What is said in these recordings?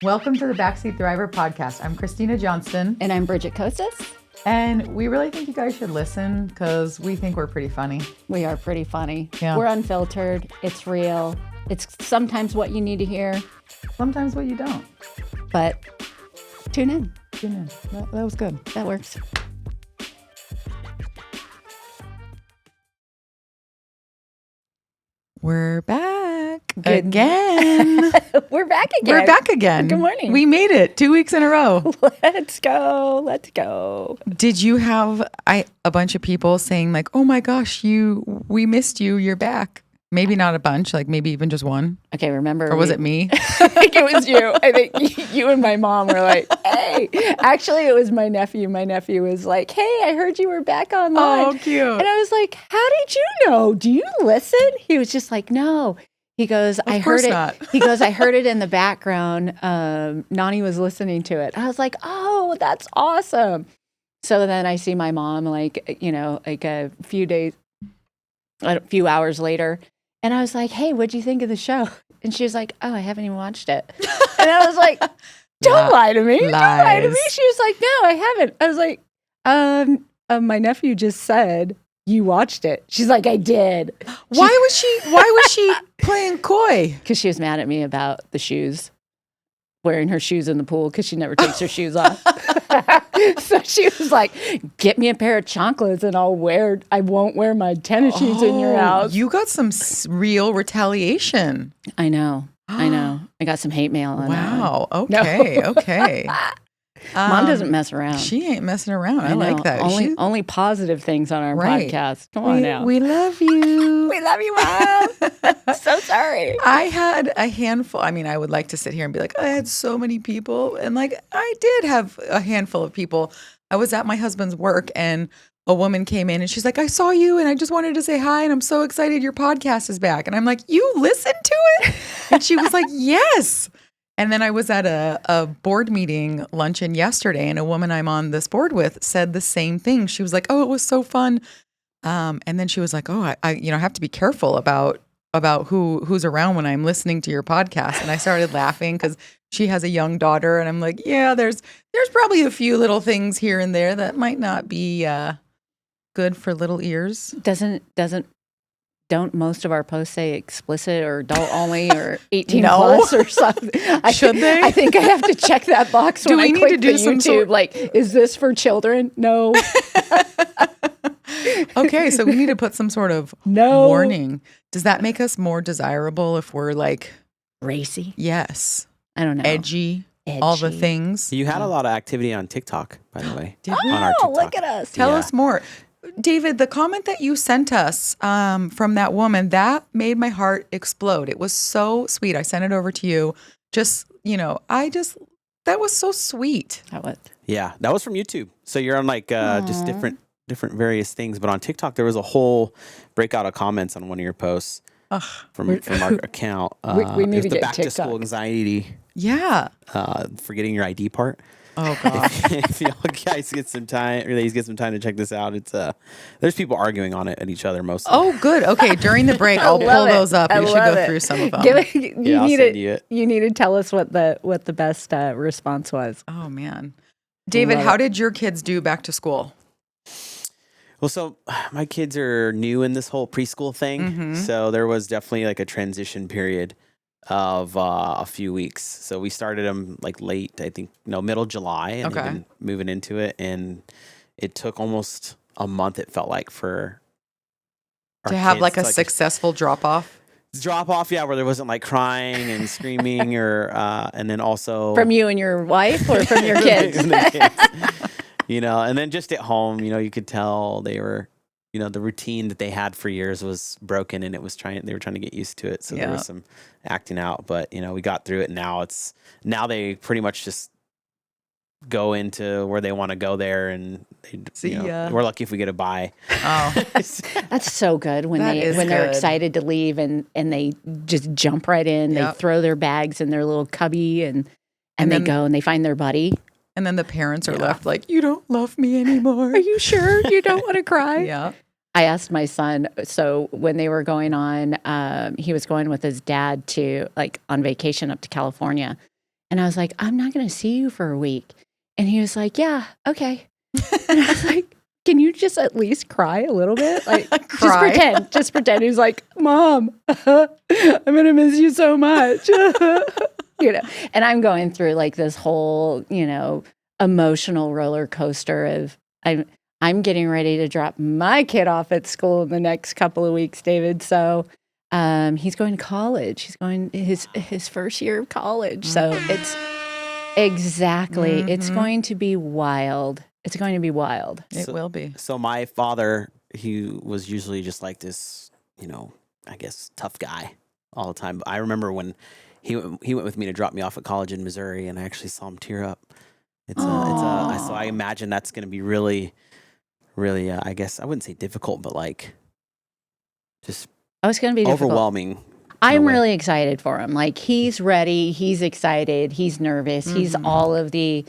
Welcome to the Backseat Thriver podcast. I'm Christina Johnston. And I'm Bridget Kostas. And we really think you guys should listen because we think we're pretty funny. We are pretty funny. Yeah. We're unfiltered. It's real. It's sometimes what you need to hear. Sometimes what you don't. But tune in. Tune in. That was good. That works. We're back Good. again. We're back again. We're back again. Good morning. We made it 2 weeks in a row. Let's go. Let's go. Did you have a bunch of people saying like, oh my gosh, we missed you. You're back. Maybe not a bunch, like maybe even just one. Okay, remember. Or was it me? I think it was you. I think you and my mom were like, hey. Actually, it was my nephew. My nephew was like, hey, I heard you were back online. Oh, cute. And I was like, how did you know? Do you listen? He was just like, no. He goes, I heard it. Not. He goes, I heard it in the background. Nani was listening to it. I was like, oh, that's awesome. So then I see my mom like a few hours later. And I was like, hey, what'd you think of the show? And she was like, oh, I haven't even watched it. And I was like, don't lie to me. Don't lie to me. She was like, no, I haven't. I was like, my nephew just said you watched it. She's like, I did. Why was she playing coy? Because she was mad at me about the shoes, wearing her shoes in the pool because she never takes her shoes off. So she was like, get me a pair of chanclas and I won't wear my tennis shoes in your house. You got some real retaliation. I know. I got some hate mail on that. Wow. Okay. No. Okay. Mom doesn't mess around. She ain't messing around. I like that. Only positive things on our podcast. Come on now. We love you. We love you, Mom. So sorry. I had a handful. I mean, I would like to sit here and be like, I had so many people. And like, I did have a handful of people. I was at my husband's work and a woman came in and she's like, I saw you and I just wanted to say hi and I'm so excited your podcast is back. And I'm like, you listened to it? And she was like, yes. And then I was at a board meeting luncheon yesterday and a woman I'm on this board with said the same thing. She was like, oh, it was so fun. And then she was like, oh, I have to be careful about who's around when I'm listening to your podcast. And I started laughing because she has a young daughter. And I'm like, yeah, there's probably a few little things here and there that might not be good for little ears. Don't most of our posts say explicit or adult only or 18 plus or something? Should they? I think I have to check that box when I click the YouTube. Like, is this for children? No. Okay, so we need to put some sort of warning. Does that make us more desirable if we're like racy? Yes. I don't know. Edgy. All the things. You had a lot of activity on TikTok, by the way. Did we? On our TikTok. Look at us. Tell us more. David, the comment that you sent us from that woman, that made my heart explode. It was so sweet. I sent it over to you. That was so sweet. Yeah, that was from YouTube. So you're on like just different various things. But on TikTok, there was a whole breakout of comments on one of your posts from our account. We need to get back TikTok. to school anxiety. Yeah. Forgetting your ID part. Oh God. If y'all guys get some time, or ladies get some time to check this out, it's there's people arguing on it at each other mostly. Oh, good. Okay, during the break, I'll pull those up. You should go through some of them. You need to tell us what the best response was. Oh man, David, how did your kids do back to school? Well, so my kids are new in this whole preschool thing, so there was definitely like a transition period of a few weeks. So we started them like late, I think, middle July, and they've been moving into it, and it took almost a month, it felt like, for to have like a successful drop off. Yeah, where there wasn't like crying and screaming or and then also from you and your wife or from your kids. And then just at home, you could tell they were, the routine that they had for years was broken, and they were trying to get used to it. So there was some acting out, but we got through it. Now they pretty much just go into where they want to go there, and we're lucky if we get a bye. Oh, that's so good when they're excited to leave and they just jump right in. They throw their bags in their little cubby and they go and they find their buddy. And then the parents are left like, you don't love me anymore. Are you sure you don't want to cry? Yeah. I asked my son, so when they were going on, he was going with his dad on vacation up to California. And I was like, I'm not going to see you for a week. And he was like, yeah, okay. And I was like, can you just at least cry a little bit? Like, just pretend. He's like, Mom, I'm going to miss you so much. And I'm going through like this whole, emotional roller coaster of I'm getting ready to drop my kid off at school in the next couple of weeks, David. So he's going to college. He's going his first year of college. So it's it's going to be wild. It's going to be wild. It will be. So my father, he was usually just like this, I guess tough guy all the time. But I remember when he went with me to drop me off at college in Missouri, and I actually saw him tear up. So I imagine that's going to be really, really, I guess I wouldn't say difficult, but like just it's going to be overwhelming. I'm really excited for him. Like he's ready, he's excited, he's nervous, he's all of the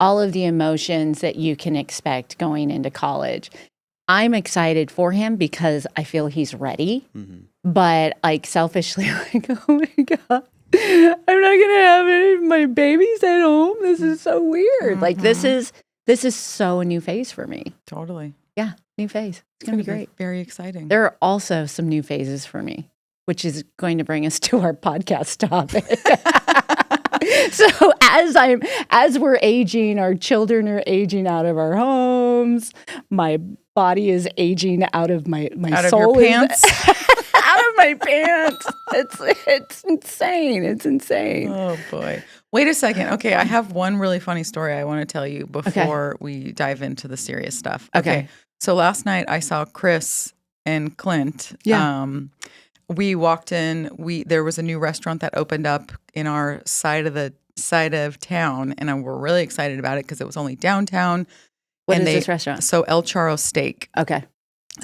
emotions that you can expect going into college. I'm excited for him because I feel he's ready. But like selfishly, like, oh my God, I'm not gonna have any of my babies at home. This is so weird. Like this is so a new phase for me. Totally. Yeah, new phase. It's gonna be great. Very exciting. There are also some new phases for me, which is going to bring us to our podcast topic. So as we're aging, our children are aging out of our homes. My body is aging out of my out soul of your pants. Out of my pants. It's insane. It's insane. Oh boy. Wait a second. Okay, I have one really funny story I want to tell you before we dive into the serious stuff. Okay. So last night I saw Chris and Clint. Yeah. We walked in. There was a new restaurant that opened up in our side of town, and we're really excited about it because it was only downtown. What is this restaurant? So El Charro Steak. Okay.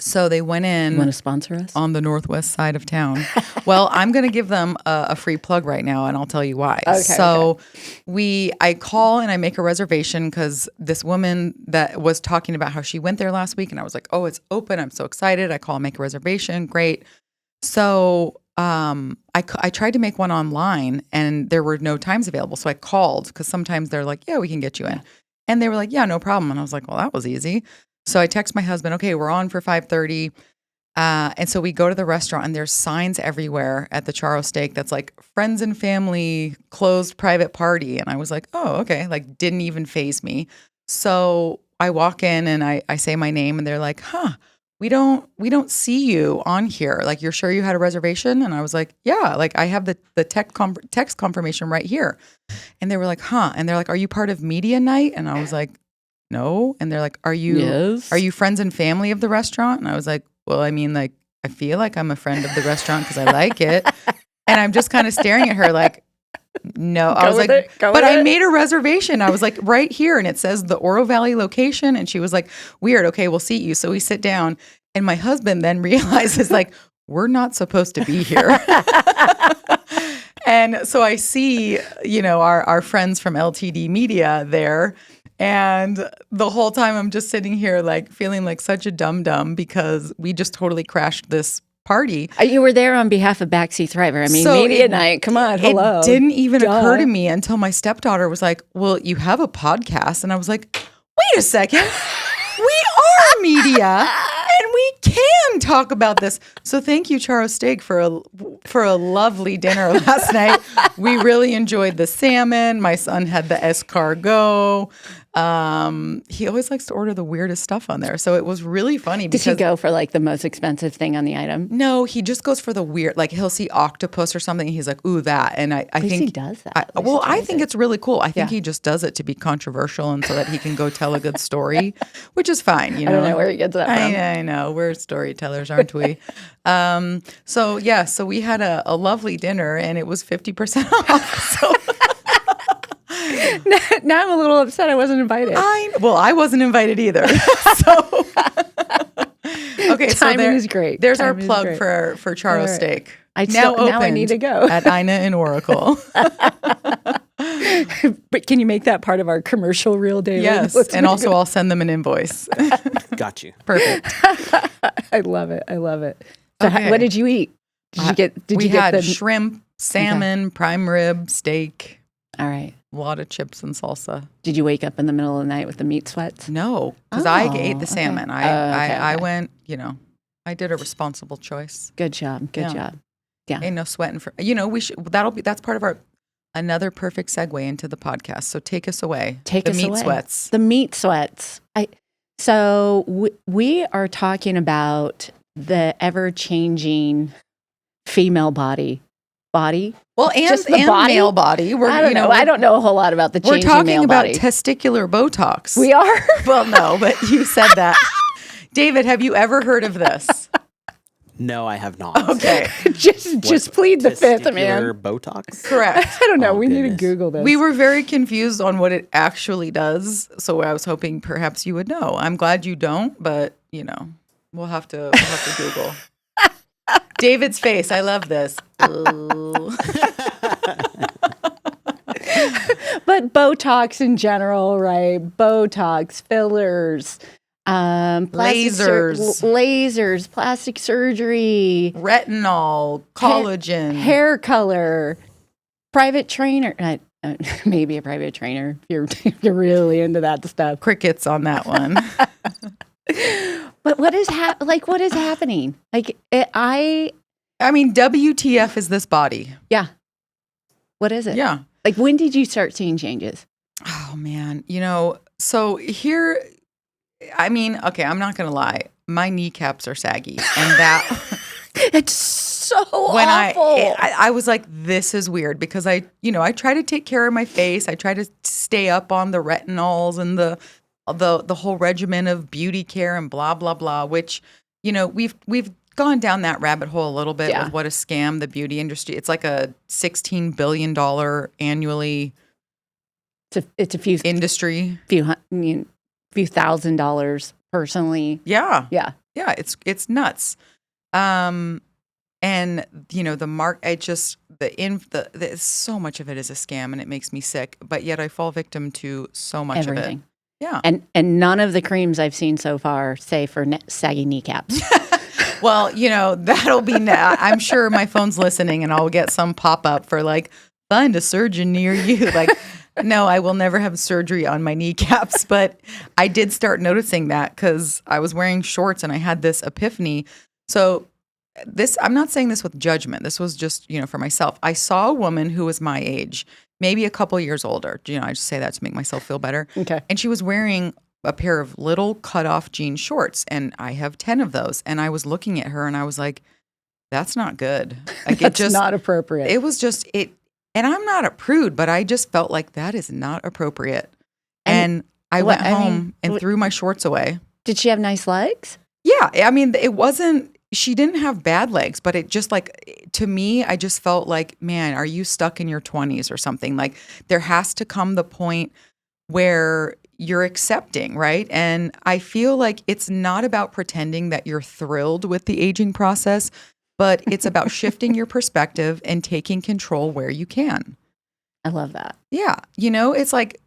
So they went in. You want to sponsor us? On the northwest side of town. Well, I'm going to give them a free plug right now, and I'll tell you why. I call and I make a reservation because this woman that was talking about how she went there last week, and I was like, oh, it's open. I'm so excited. I call and make a reservation. Great. So I tried to make one online, and there were no times available. So I called because sometimes they're like, yeah, we can get you in. And they were like, yeah, no problem. And I was like, well, that was easy. So I text my husband, okay, we're on for 5:30. And so we go to the restaurant, and there's signs everywhere at the Charro Steak that's like friends and family, closed private party. And I was like, oh, okay. Like didn't even faze me. So I walk in and I say my name, and they're like, huh, we don't see you on here. Like, you're sure you had a reservation? And I was like, yeah, like I have the text confirmation right here. And they were like, huh. And they're like, are you part of media night? And I was like, no. And they're like, are you friends and family of the restaurant? And I was like, well, I mean, like, I feel like I'm a friend of the restaurant because I like it. And I'm just kind of staring at her like, no. I was like, but I made a reservation. I was like, right here. And it says the Oro Valley location. And she was like, weird. Okay, we'll seat you. So we sit down. And my husband then realizes like, we're not supposed to be here. And so I see, our friends from LTD Media there. And the whole time I'm just sitting here like feeling like such a dum-dum because we just totally crashed this party. You were there on behalf of Backseat Thriver. I mean, so media night. Come on, hello. It didn't even occur to me until my stepdaughter was like, well, you have a podcast. And I was like, wait a second. We are media and we can talk about this. So thank you, Charro Steak, for a lovely dinner last night. We really enjoyed the salmon. My son had the escargot. He always likes to order the weirdest stuff on there. So it was really funny. Does he go for like the most expensive thing on the item? No, he just goes for the weird, like he'll see octopus or something. And he's like, ooh, that. And I think he does that. I think it's really cool. I think he just does it to be controversial and so that he can go tell a good story, which is fine. I don't know where he gets that from. I know. We're storytellers, aren't we? So we had a lovely dinner and it was 50% off. So now I'm a little upset I wasn't invited. I wasn't invited either. So okay, timing is great. There's our plug for Charro Steak. Now I need to go at Ina and Oracle. But can you make that part of our commercial reel, David? Yes, and also I'll send them an invoice. Got you. Perfect. I love it. So what did you eat? We had shrimp, salmon, prime rib, steak. All right. A lot of chips and salsa. Did you wake up in the middle of the night with the meat sweats? No, because I ate the okay. salmon. Okay. I went, I did a responsible choice. Good job. Good job. Yeah. Ain't no sweating for, that's part of another perfect segue into the podcast. So take us away. The meat sweats. The meat sweats. So we are talking about the ever-changing female body. Well, and just the body? male body. I don't know. I don't know a whole lot about the changing male body. We're talking about testicular Botox. We are? Well, no, but you said that. David, have you ever heard of this? No, I have not. Okay. just plead the fifth, man. Botox? Correct. I don't know. We need to Google this. We were very confused on what it actually does, so I was hoping perhaps you would know. I'm glad you don't, but we'll have to Google. David's face. I love this. But Botox in general, right? Botox, fillers, lasers, plastic surgery, retinol, collagen, hair color, private trainer. Maybe a private trainer if you're really into that stuff. Crickets on that one. But what is happening? WTF is this body? Yeah. What is it? Yeah. Like, when did you start seeing changes? Oh man, so here, okay, I'm not gonna lie. My kneecaps are saggy, and that it's so when awful. I was like, this is weird because I try to take care of my face. I try to stay up on the retinols and the whole regimen of beauty care and blah blah blah. Which we've gone down that rabbit hole a little bit with what a scam the beauty industry. It's like a $16 billion annually. It's a few industry, few $1,000s personally. Yeah. It's nuts. And the mark. So much of it is a scam, and it makes me sick. But yet I fall victim to so much of it. Yeah. And none of the creams I've seen so far say for saggy kneecaps. Well, that'll be, I'm sure my phone's listening and I'll get some pop up for find a surgeon near you. No, I will never have surgery on my kneecaps. But I did start noticing that because I was wearing shorts and I had this epiphany. So I'm not saying this with judgment. This was just, for myself. I saw a woman who was my age, maybe a couple years older. I just say that to make myself feel better. Okay. And she was wearing a pair of little cutoff jean shorts, and I have 10 of those. And I was looking at her and I was like, that's not good. That's not appropriate. It was just it. And I'm not a prude, but I just felt like that is not appropriate. And I went home and threw my shorts away. Did she have nice legs? Yeah. She didn't have bad legs, but it just to me, I just felt like, man, are you stuck in your 20s or something? There has to come the point where you're accepting, right? And I feel like it's not about pretending that you're thrilled with the aging process, but it's about shifting your perspective and taking control where you can. I love that. Yeah. It's like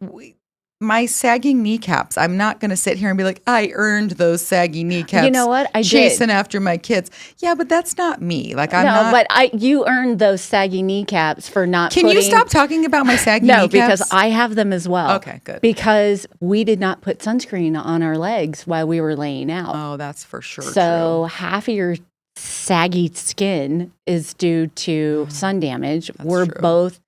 my sagging kneecaps. I'm not going to sit here and be like, I earned those saggy kneecaps. You know what? Chasing after my kids. Yeah, but that's not me. You earned those saggy kneecaps for not Can you stop talking about my saggy kneecaps? No, because I have them as well. Okay, good. Because we did not put sunscreen on our legs while we were laying out. Oh, that's for sure So true. Half of your saggy skin is due to sun damage. We're true. both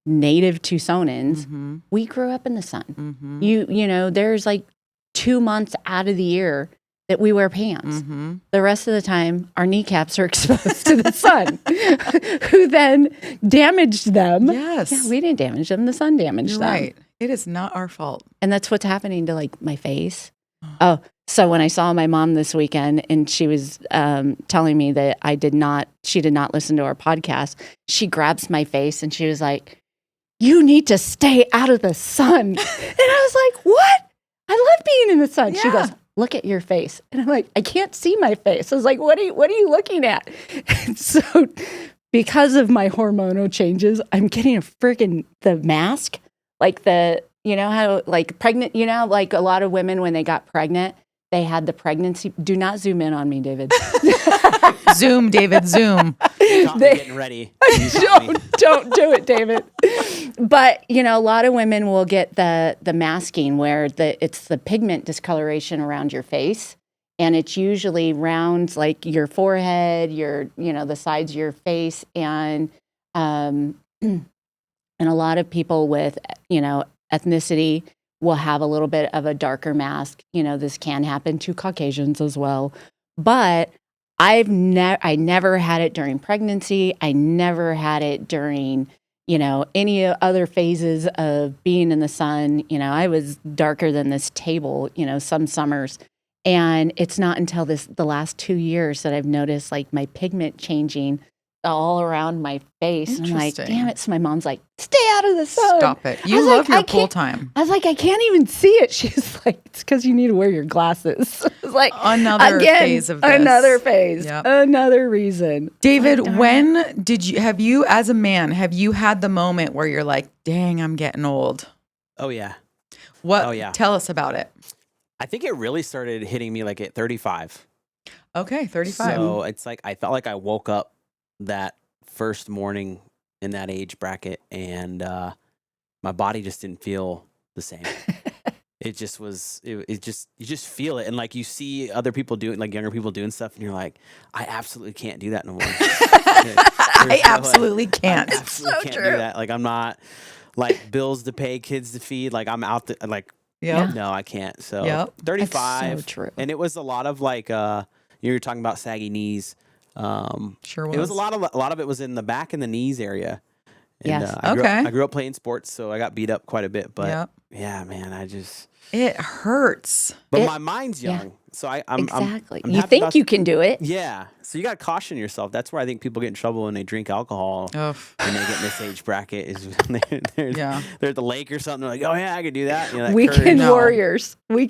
native Tucsonans. Mm-hmm. We grew up in the sun. Mm-hmm. There's 2 months out of the year that we wear pants. Mm-hmm. The rest of the time, our kneecaps are exposed to the sun, who then damaged them. Yes. Yeah, we didn't damage them. The sun damaged You're them. right. It is not our fault. And that's what's happening to my face. Oh, so when I saw my mom this weekend and she was telling me that she did not listen to our podcast, she grabs my face and she was like, you need to stay out of the sun. And I was like, what? I love being in the sun. Yeah. She goes, look at your face. And I'm like, I can't see my face. I was like, what are you looking at? And so because of my hormonal changes, I'm getting the mask, how pregnant, a lot of women when they got pregnant, they had the pregnancy. Do not zoom in on me, David. Zoom, David, zoom. You caught me getting ready. Don't do it, David. But, you know, a lot of women will get the masking where it's the pigment discoloration around your face. And it's usually round like your forehead, the sides of your face. And a lot of people with, ethnicity will have a little bit of a darker mask. You know, this can happen to Caucasians as well. But I never had it during pregnancy. I never had it during, any other phases of being in the sun. You know, I was darker than this table, some summers. And it's not until the last 2 years that I've noticed like my pigment changing all around my face. And I'm like, damn it. So my mom's like, stay out of the sun. Stop it. You love your pool time. I was like, I can't even see it. She's like, it's because you need to wear your glasses. It's like, another phase of this. Another phase. Yep. Another reason. David, when have you, as a man, have you had the moment where you're like, dang, I'm getting old? Oh, yeah. What? Oh, yeah. Tell us about it. I think it really started hitting me like at 35. Okay, 35. So it's like I felt like I woke up that first morning in that age bracket, and my body just didn't feel the same. It just was. It just, you just feel it, and like you see other people doing, like younger people doing stuff, and you're like, I absolutely can't do that no more. I absolutely can't. I absolutely can't do that. Like I'm not like bills to pay, kids to feed. Like I'm out there. Like no, I can't. So 35. That's so true. And it was a lot of like you were talking about saggy knees. Sure was. It was a lot of it was in the back and the knees area. And, yes. I grew up playing sports, so I got beat up quite a bit. But yeah, man, it hurts. But my mind's young, so I'm exactly. I'm you think you can do it? Yeah. So you got to caution yourself. That's where I think people get in trouble when they drink alcohol. When they get in this age bracket, is when they're at the lake or something. They're like, oh yeah, I could do that. That Weekend warriors. We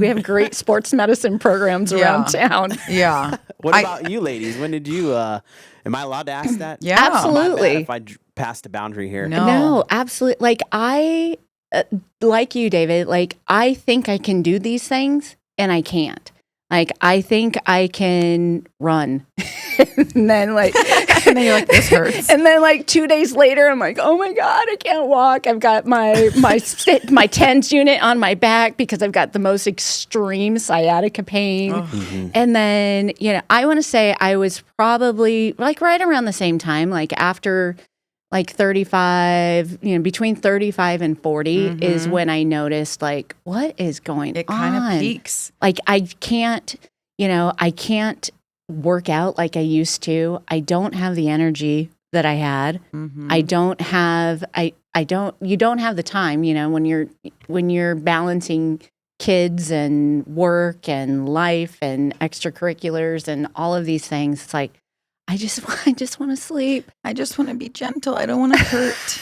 have great sports medicine programs around town. Yeah. What about you, ladies? When did you? Am I allowed to ask that? Yeah, absolutely. If I passed a boundary here, no, absolutely. Like I, like you, David. Like I think I can do these things, and I can't. Like I think I can run, and then and then you're like, this hurts. And then like 2 days later, I'm like, oh my God, I can't walk. I've got my TENS unit on my back because I've got the most extreme sciatica pain. Oh. Mm-hmm. And then I want to say I was probably like right around the same time, like after like 35, between 35 and 40 is when I noticed like, what is going on? It kind of peaks. Like I can't work out like I used to. I don't have the energy that I had. Mm-hmm. You don't have the time, when you're balancing kids and work and life and extracurriculars and all of these things. It's like, I just want to sleep. I just want to be gentle. I don't want to hurt.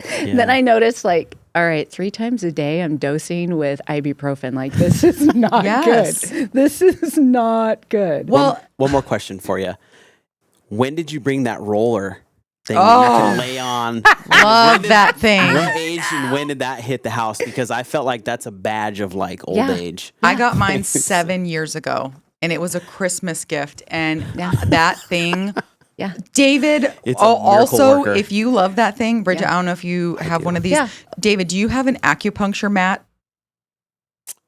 Then I noticed like, all right, 3 times a day I'm dosing with ibuprofen. Like this is not good. This is not good. Well, one more question for you. When did you bring that roller thing that you can lay on? Love that thing. What age and when did that hit the house? Because I felt like that's a badge of like old age. I got mine 7 years ago. And it was a Christmas gift. And that thing, David, also, worker. If you love that thing, Bridget, I don't know if you have one of these. Yeah. David, do you have an acupuncture mat?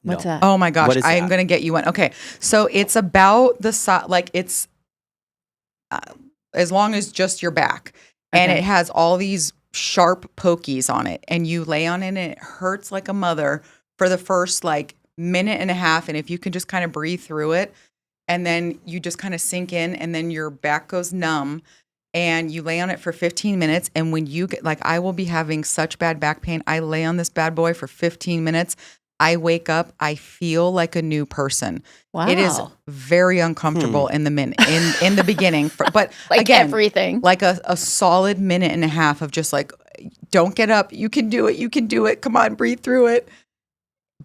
What's that? Oh my gosh, I am going to get you one. Okay, so it's about the size, like it's as long as just your back. Okay. And it has all these sharp pokies on it. And you lay on it and it hurts like a mother for the first like minute and a half, and if you can just kind of breathe through it, and then you just kind of sink in, and then your back goes numb, and you lay on it for 15 minutes, and when you get like, I will be having such bad back pain, I lay on this bad boy for 15 minutes, I wake up, I feel like a new person. Wow. It is very uncomfortable in the beginning, but like again, everything, like a solid minute and a half of just like, don't get up, you can do it, come on, breathe through it.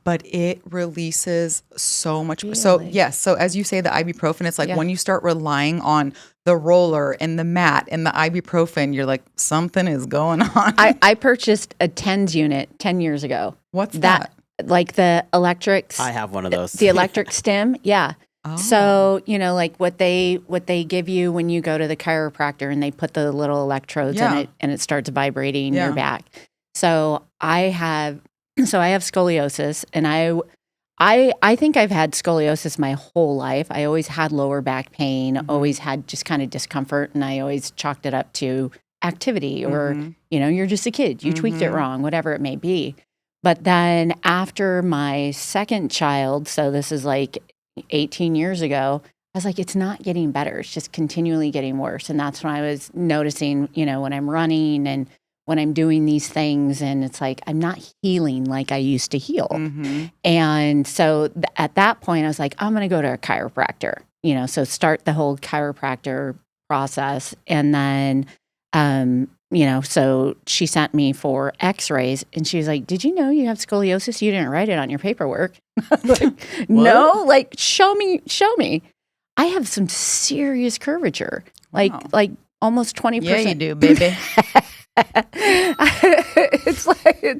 But it releases so much. Really? So yes. So as you say, the ibuprofen, it's like when you start relying on the roller and the mat and the ibuprofen, you're like, something is going on. I purchased a TENS unit 10 years ago. What's that? like the electrics. I have one of those. The electric stim. Yeah. Oh. So, like what they give you when you go to the chiropractor and they put the little electrodes in it and it starts vibrating your back. So I have scoliosis, and I think I've had scoliosis my whole life. I always had lower back pain, always had just kind of discomfort, and I always chalked it up to activity or, you're just a kid. You tweaked it wrong, whatever it may be. But then after my second child, so this is like 18 years ago, I was like, it's not getting better. It's just continually getting worse. And that's when I was noticing, when I'm running and when I'm doing these things, and it's like, I'm not healing like I used to heal. And so at that point, I was like, I'm going to go to a chiropractor, so start the whole chiropractor process. And then, so she sent me for x-rays, and she was like, did you know you have scoliosis? You didn't write it on your paperwork. Like, no, like, show me. I have some serious curvature, like almost 20%. Yeah, you do, baby. It's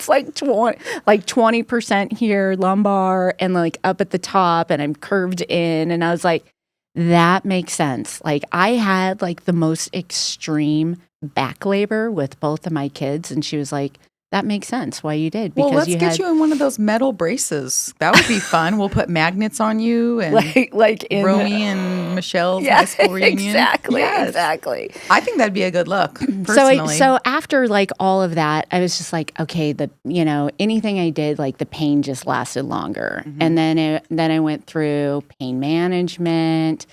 like 20% here, lumbar, and like up at the top, and I'm curved in. And I was like, that makes sense. Like, I had like the most extreme back labor with both of my kids, and she was like, that makes sense why you did. Because let's get you in one of those metal braces. That would be fun. We'll put magnets on you, and like in Romy and Michelle's high school reunion. Exactly. I think that'd be a good look, personally. So after like all of that, I was just like, okay, anything I did, like the pain just lasted longer. And then I went through pain management.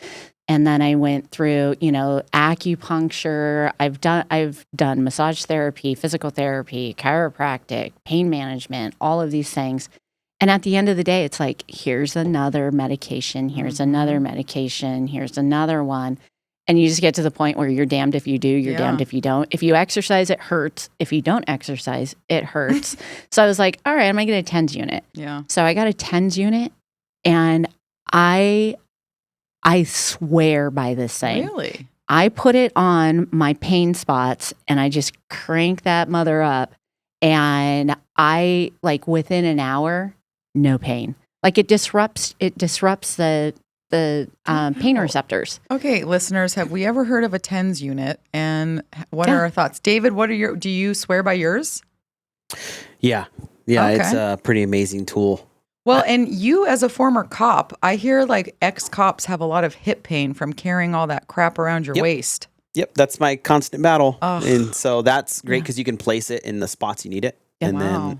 And then I went through, acupuncture. I've done massage therapy, physical therapy, chiropractic, pain management, all of these things. And at the end of the day, it's like, here's another medication, here's another medication, here's another one. And you just get to the point where you're damned if you do, you're damned if you don't. If you exercise, it hurts. If you don't exercise, it hurts. So I was like, all right, I'm going to get a TENS unit. Yeah. So I got a TENS unit, and I swear by this thing. Really? I put it on my pain spots, and I just crank that mother up, and I, like, within an hour, no pain. Like, it disrupts the pain receptors. Okay, listeners, have we ever heard of a TENS unit? And what are our thoughts? David, do you swear by yours? Yeah. Okay. It's a pretty amazing tool. Well, and you as a former cop, I hear like ex-cops have a lot of hip pain from carrying all that crap around your waist. Yep, that's my constant battle. And so that's great because you can place it in the spots you need it. And then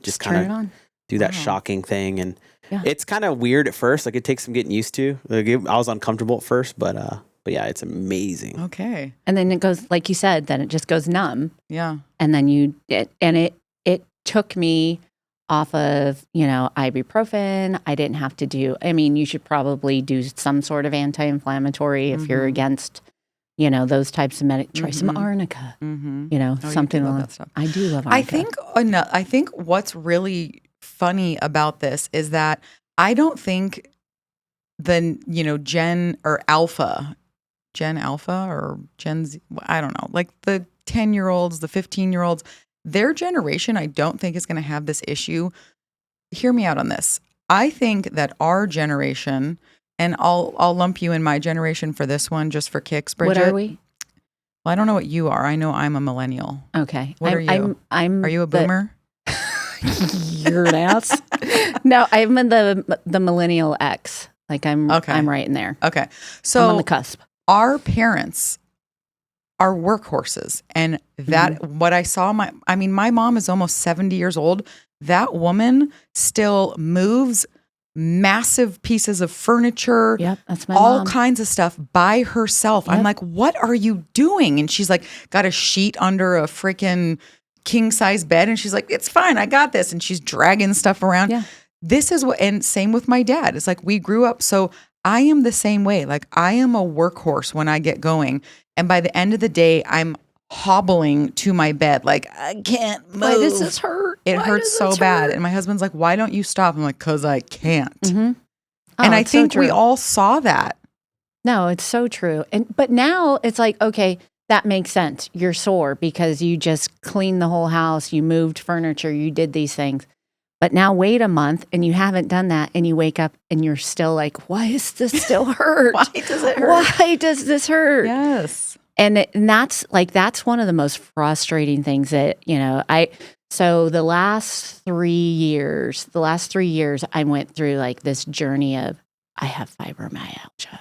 just kind of do that shocking thing. And it's kind of weird at first. Like, it takes some getting used to. Like, I was uncomfortable at first, but yeah, it's amazing. Okay. And then it goes, like you said, then it just goes numb. Yeah. And then it took me off of, ibuprofen. I didn't have to you should probably do some sort of anti-inflammatory if you're against, those types of try some arnica, something like that stuff. I do love arnica. I think what's really funny about this is that I don't think Gen Alpha or Gen Z, I don't know, like the 10-year-olds, the 15-year-olds, their generation, I don't think is going to have this issue. Hear me out on this. I think that our generation, and I'll lump you in my generation for this one, just for kicks, Bridget. What are we? Well, I don't know what you are. I know I'm a millennial. Okay. What are you? Are you a boomer? You're an ass. No, I'm in the millennial X. Like I'm right in there. Okay. So I'm on the cusp. Our parents are workhorses, and that what I saw my mom is almost 70 years old. That woman still moves massive pieces of furniture, that's my all mom. kinds of stuff by herself. I'm like, what are you doing? And she's like, got a sheet under a freaking king size bed, and she's like, it's fine, I got this, and she's dragging stuff around. Yeah. This is what, and same with my dad. It's like we grew up, so I am the same way. Like, I am a workhorse when I get going. And by the end of the day, I'm hobbling to my bed. Like, I can't move. Why does this hurt? It hurts so bad. And my husband's like, why don't you stop? I'm like, because I can't. And I think we all saw that. No, it's so true. But now it's like, okay, that makes sense. You're sore because you just cleaned the whole house. You moved furniture. You did these things. But now wait a month and you haven't done that and you wake up and you're still like, why is this still hurt? Why does it hurt? Why does this hurt? Yes. And that's one of the most frustrating things that, so the last 3 years, I went through like this journey of, I have fibromyalgia.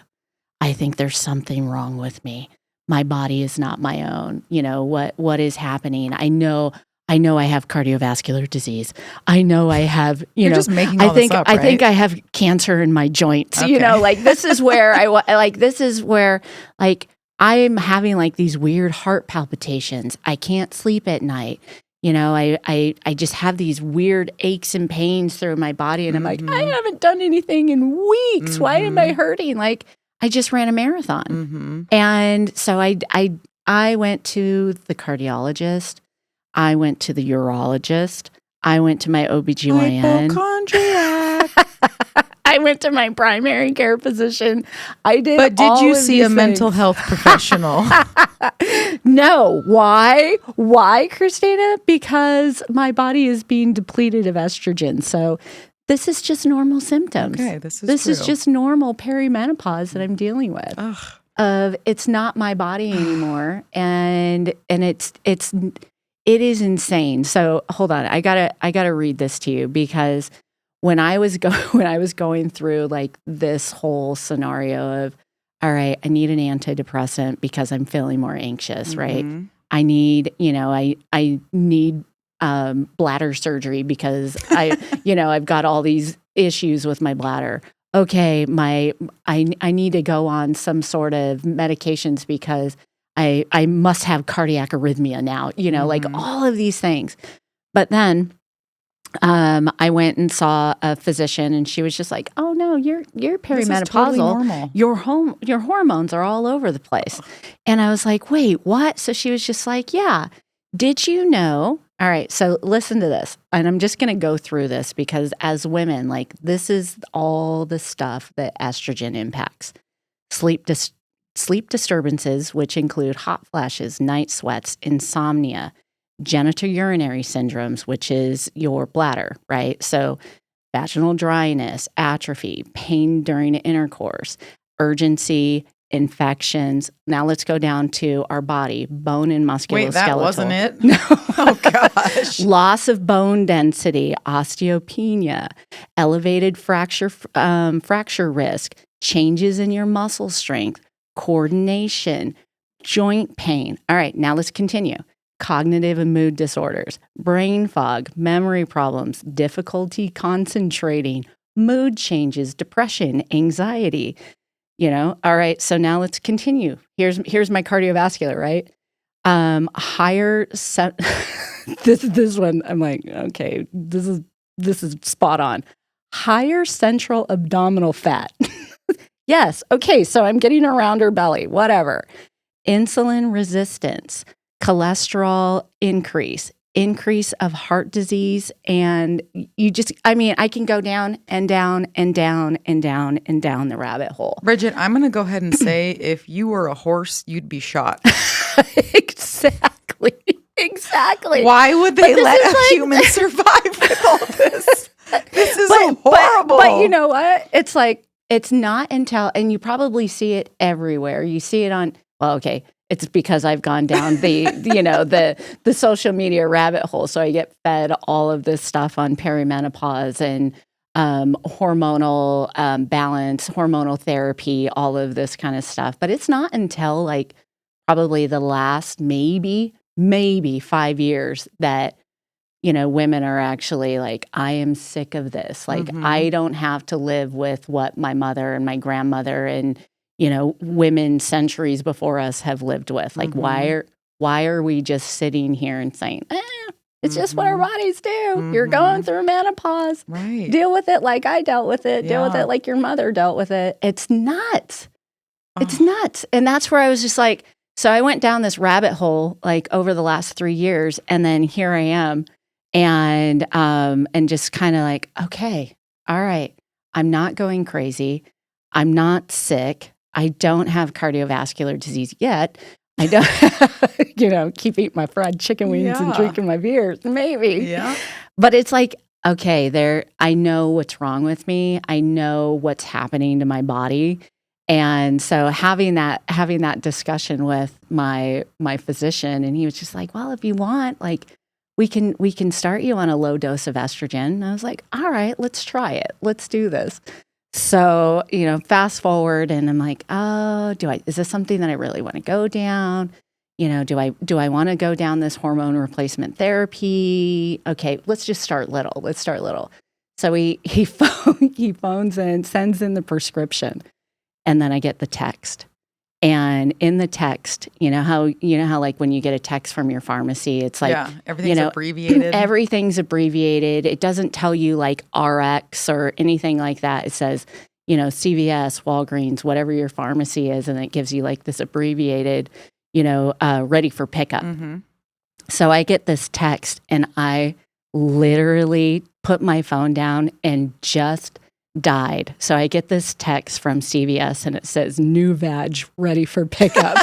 I think there's something wrong with me. My body is not my own. What is happening? I know I have cardiovascular disease. I know I have, You're just making all this up, right? I think I have cancer in my joints. Okay. This is where I'm having like these weird heart palpitations. I can't sleep at night. I just have these weird aches and pains through my body. And I'm like, I haven't done anything in weeks. Why am I hurting? Like, I just ran a marathon. And so I went to the cardiologist. I went to the urologist. I went to my OBGYN. Hypochondriac. I went to my primary care physician. But did you see a mental health professional? No. Why? Why, Christina? Because my body is being depleted of estrogen. So this is just normal symptoms. Okay, this is just normal perimenopause that I'm dealing with. Ugh. It's not my body anymore, and it is insane. So hold on, I gotta read this to you, because when I was going through like this whole scenario of, all right, I need an antidepressant because I'm feeling more anxious, right? I need, I need bladder surgery because I've got all these issues with my bladder. Okay, I need to go on some sort of medications because I must have cardiac arrhythmia now, like all of these things. But then I went and saw a physician, and she was just like, "Oh no, you're perimenopausal. This is totally normal. Your hormones are all over the place." And I was like, "Wait, what?" So she was just like, "Yeah. Did you know?" All right, so listen to this. And I'm just going to go through this because as women, like, this is all the stuff that estrogen impacts. Sleep disturbances, which include hot flashes, night sweats, insomnia, genitourinary syndromes, which is your bladder, right? So vaginal dryness, atrophy, pain during intercourse, urgency, infections. Now let's go down to our body, bone and musculoskeletal. Wait, that wasn't it? No. Oh, gosh. Loss of bone density, osteopenia, elevated fracture risk, changes in your muscle strength, coordination, joint pain. All right, now let's continue. Cognitive and mood disorders, brain fog, memory problems, difficulty concentrating, mood changes, depression, anxiety. All right, so now let's continue. Here's my cardiovascular, right? This one, I'm like, okay, this is spot on. Higher central abdominal fat. Yes, okay, so I'm getting a rounder belly, whatever. Insulin resistance, cholesterol increase of heart disease, and I can go down and down and down and down and down the rabbit hole. Bridget, I'm going to go ahead and say if you were a horse, you'd be shot. Exactly. Why would they let a human survive with all this? This is horrible. But you know what? It's like, it's not until, and you probably see it everywhere. You see it on, well, okay, it's because I've gone down the social media rabbit hole. So I get fed all of this stuff on perimenopause and hormonal balance, hormonal therapy, all of this kind of stuff. But it's not until like probably the last maybe 5 years that, women are actually like, I am sick of this. Like, I don't have to live with what my mother and my grandmother and, women centuries before us have lived with. Like, why are we just sitting here and saying, it's just what our bodies do. You're going through menopause. Right. Deal with it like I dealt with it. Deal with it like your mother dealt with it. It's nuts. It's nuts. And that's where I was just like, so I went down this rabbit hole like over the last 3 years, and then here I am, and just kind of like, okay, all right, I'm not going crazy. I'm not sick. I don't have cardiovascular disease yet. I don't, keep eating my fried chicken wings and drinking my beers, maybe. Yeah. But it's like, okay, I know what's wrong with me. I know what's happening to my body. And so having that discussion with my physician, and he was just like, well, if you want, like, we can start you on a low dose of estrogen. And I was like, all right, let's try it. Let's do this. So, fast forward, and I'm like, oh, is this something that I really want to go down? Do I want to go down this hormone replacement therapy? Okay, let's just start little. Let's start little. So he phones in, sends in the prescription, and then I get the text. And in the text, you know how like when you get a text from your pharmacy, it's like, everything's abbreviated. Everything's abbreviated. It doesn't tell you like RX or anything like that. It says, CVS, Walgreens, whatever your pharmacy is, and it gives you like this abbreviated, ready for pickup. Mm-hmm. So I get this text, and I literally put my phone down and just died. So I get this text from CVS, and it says, new vag ready for pickup.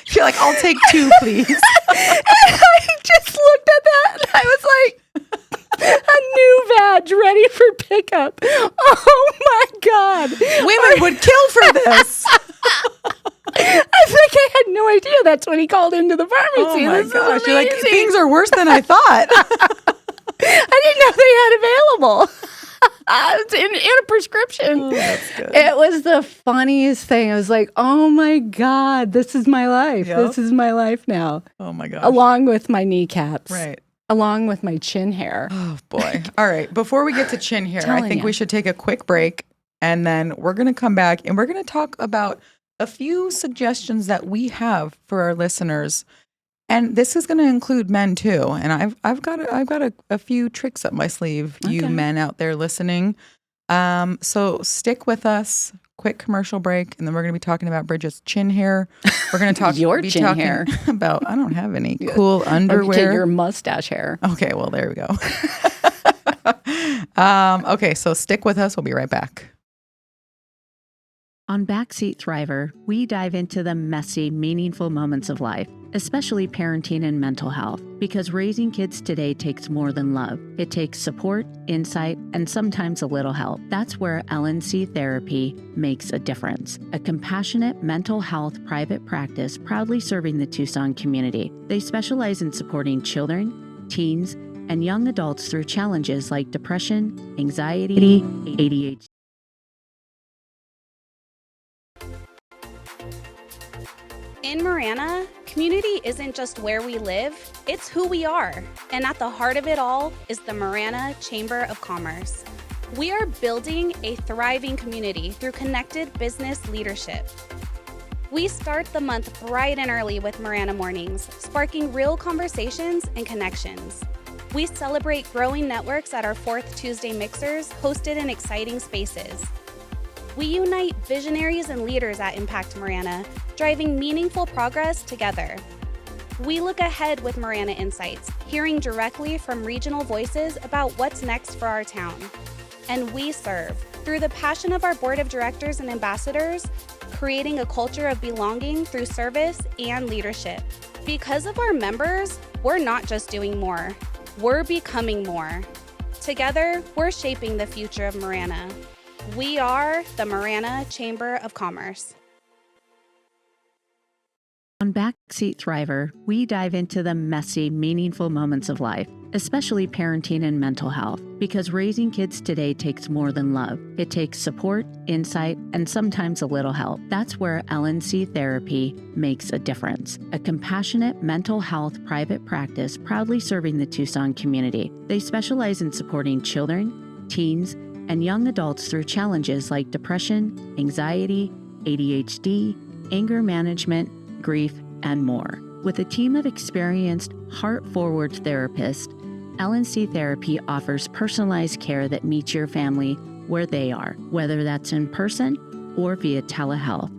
You're like, I'll take 2, please. And I just looked at that, and I was like, a new vag ready for pickup. Oh my God. Women would kill for this. I think I had no idea that's when he called into the pharmacy. Oh my gosh. You're like, things are worse than I thought. I didn't know they had available. It's in a prescription. Oh, that's good. It was the funniest thing. I was like, oh my God, this is my life. Yep. This is my life now. Oh my gosh. Along with my kneecaps. Right. Along with my chin hair. Oh boy. All right. Before we get to chin hair, I think we should take a quick break, and then we're going to come back and we're going to talk about a few suggestions that we have for our listeners. And this is going to include men too. And I've got a few tricks up my sleeve, you men out there listening. So stick with us. Quick commercial break, and then we're going to be talking about Bridget's chin hair. We're going to talk your chin hair about, I don't have any cool underwear. Your mustache hair. Okay, well there we go. Okay, so stick with us. We'll be right back. On Backseat Thriver, we dive into the messy, meaningful moments of life, especially parenting and mental health, because raising kids today takes more than love. It takes support, insight, and sometimes a little help. That's where LNC Therapy makes a difference. A compassionate mental health private practice proudly serving the Tucson community. They specialize in supporting children, teens, and young adults through challenges like depression, anxiety, ADHD. In Marana, community isn't just where we live, it's who we are. And at the heart of it all is the Marana Chamber of Commerce. We are building a thriving community through connected business leadership. We start the month bright and early with Marana Mornings, sparking real conversations and connections. We celebrate growing networks at our 4th Tuesday Mixers, hosted in exciting spaces. We unite visionaries and leaders at Impact Marana, driving meaningful progress together. We look ahead with Marana Insights, hearing directly from regional voices about what's next for our town. And we serve through the passion of our board of directors and ambassadors, creating a culture of belonging through service and leadership. Because of our members, we're not just doing more, we're becoming more. Together, we're shaping the future of Marana. We are the Marana Chamber of Commerce. On Backseat Thriver, we dive into the messy, meaningful moments of life, especially parenting and mental health, because raising kids today takes more than love. It takes support, insight, and sometimes a little help. That's where LNC Therapy makes a difference. A compassionate mental health private practice proudly serving the Tucson community. They specialize in supporting children, teens, and young adults through challenges like depression, anxiety, ADHD, anger management, grief, and more. With a team of experienced, heart-forward therapists, LNC Therapy offers personalized care that meets your family where they are, whether that's in person or via telehealth.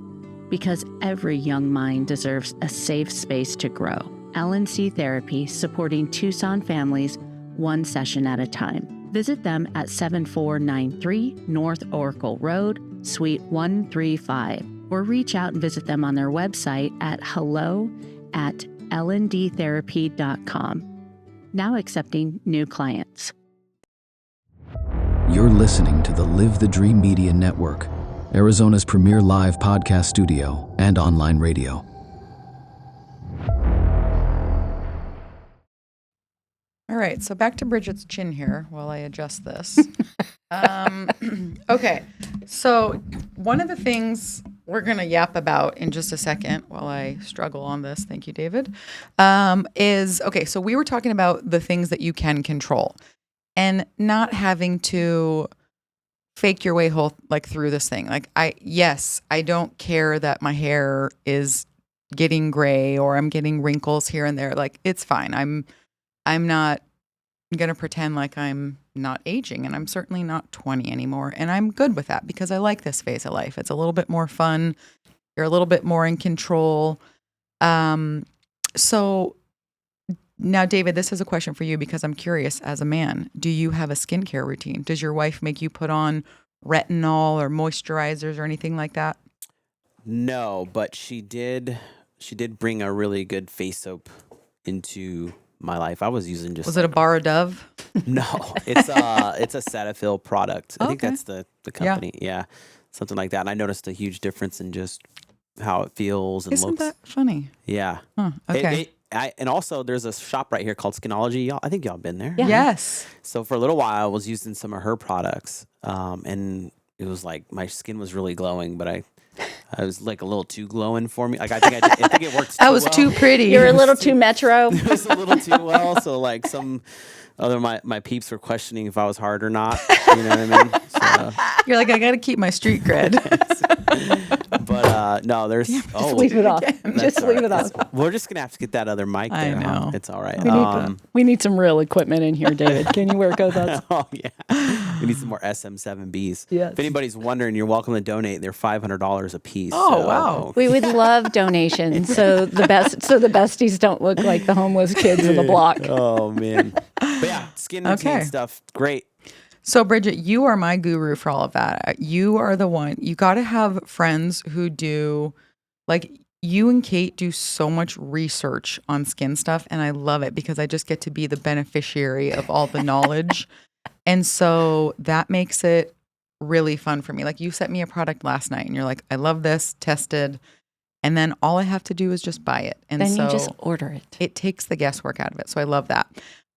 Because every young mind deserves a safe space to grow. LNC Therapy, supporting Tucson families one session at a time. Visit them at 7493 North Oracle Road, Suite 135, or reach out and visit them on their website at hello@lndtherapy.com. now accepting new clients. You're listening to the Live the Dream Media Network, Arizona's premier live podcast studio and online radio. All right, so back to Bridget's chin here while I adjust this. Okay, so one of the things we're going to yap about in just a second while I struggle on this, thank you, David, is, okay, so we were talking about the things that you can control and not having to fake your way through this thing. Like, I don't care that my hair is getting gray or I'm getting wrinkles here and there. Like, it's fine. I'm not going to pretend like I'm not aging, and I'm certainly not 20 anymore. And I'm good with that because I like this phase of life. It's a little bit more fun. You're a little bit more in control. So now, David, this is a question for you because I'm curious as a man. Do you have a skincare routine? Does your wife make you put on retinol or moisturizers or anything like that? No, but she did bring a really good face soap into my life. I was using just. Was it a Bar of Dove? No, it's a Cetaphil product. I think Okay. that's the company. Yeah, something like that. And I noticed a huge difference in just how it feels and Isn't looks. that funny? Yeah. Huh, okay. And also there's a shop right here called Skinology. I think y'all been there. Yeah. Yes. So for a little while I was using some of her products, and it was like my skin was really glowing, but I was like a little too glowing for me. Like I think it worked. That was too pretty. You're a little too metro. It was a little too well. So like some other my peeps were questioning if I was hard or not. You know what I mean? So, You're like, I got to keep my street cred. but no, there's Just leave it off. Just leave it off. We're just gonna have to get that other mic I there. Huh? know. It's all right. We need some real equipment in here, David. Can you work with us? Oh yeah, we need some more SM7Bs. Yes. If anybody's wondering, you're welcome to donate. They're $500 a piece. Oh, wow. We would love donations so the besties don't look like the homeless kids in the block. Oh man. But yeah, skin routine Okay. stuff. Great. So, Bridget, you are my guru for all of that. You are the one. You got to have friends who do, like, you and Kate do so much research on skin stuff, and I love it because I just get to be the beneficiary of all the knowledge. And so that makes it really fun for me. Like, you sent me a product last night, and you're like, I love this, tested. And then all I have to do is just buy it. And Then so you just order it. it takes the guesswork out of it. So I love that.